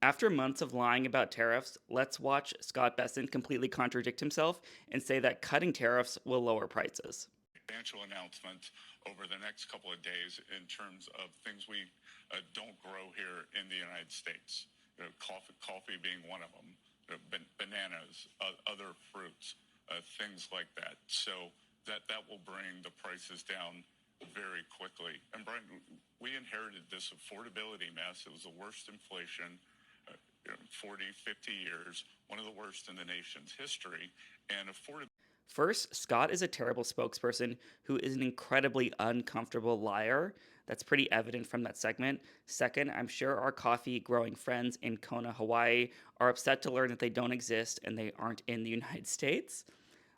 After months of lying about tariffs, let's watch Scott Bessent completely contradict himself and say that cutting tariffs will lower prices. Substantial announcement over the next couple of days in terms of things we don't grow here in the United States. Coffee being one of them, bananas, other fruits, things like that. So that will bring the prices down very quickly. And Brian, we inherited this affordability mess. It was the worst inflation 40, 50 years, one of the worst in the nation's history. And affordability. First, Scott is a terrible spokesperson who is an incredibly uncomfortable liar. That's pretty evident from that segment. Second, I'm sure our coffee growing friends in Kona, Hawaii are upset to learn that they don't exist and they aren't in the United States.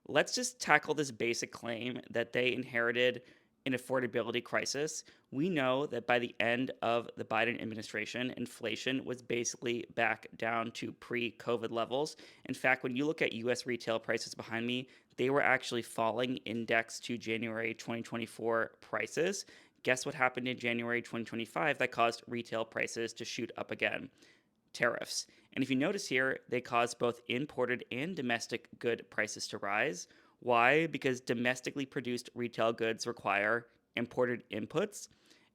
Let's just tackle this basic claim that they inherited an affordability crisis. We know that by the end of the Biden administration, inflation was basically back down to pre COVID levels. In fact, when you look at US retail prices behind me, they were actually falling index to January 2024 prices. Guess what happened in January 2025 that caused retail prices to shoot up again? Tariffs. And if you notice here, they cause both imported and domestic good prices to rise. Why? Because domestically produced retail goods require imported inputs.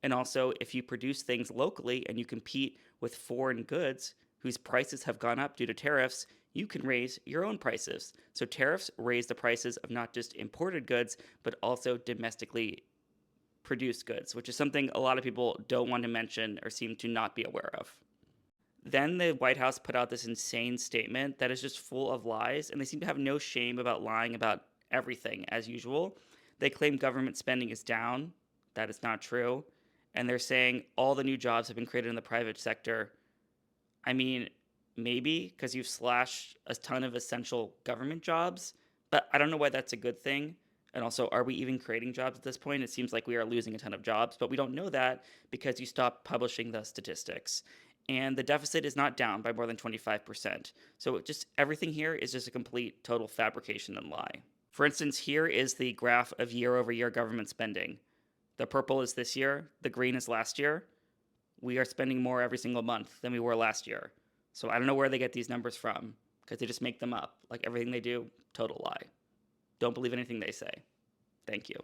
And also, if you produce things locally and you compete with foreign goods whose prices have gone up due to tariffs, you can raise your own prices. So, tariffs raise the prices of not just imported goods, but also domestically produced goods, which is something a lot of people don't want to mention or seem to not be aware of. Then the White House put out this insane statement that is just full of lies, and they seem to have no shame about lying about everything as usual. They claim government spending is down. That is not true. And they're saying all the new jobs have been created in the private sector. I mean, maybe because you've slashed a ton of essential government jobs, but I don't know why that's a good thing. And also, are we even creating jobs at this point? It seems like we are losing a ton of jobs, but we don't know that because you stopped publishing the statistics. And the deficit is not down by more than 25%. So just everything here is just a complete total fabrication and lie. For instance, here is the graph of year over year government spending. The purple is this year, the green is last year. We are spending more every single month than we were last year. So I don't know where they get these numbers from because they just make them up. Like everything they do, total lie. Don't believe anything they say. Thank you.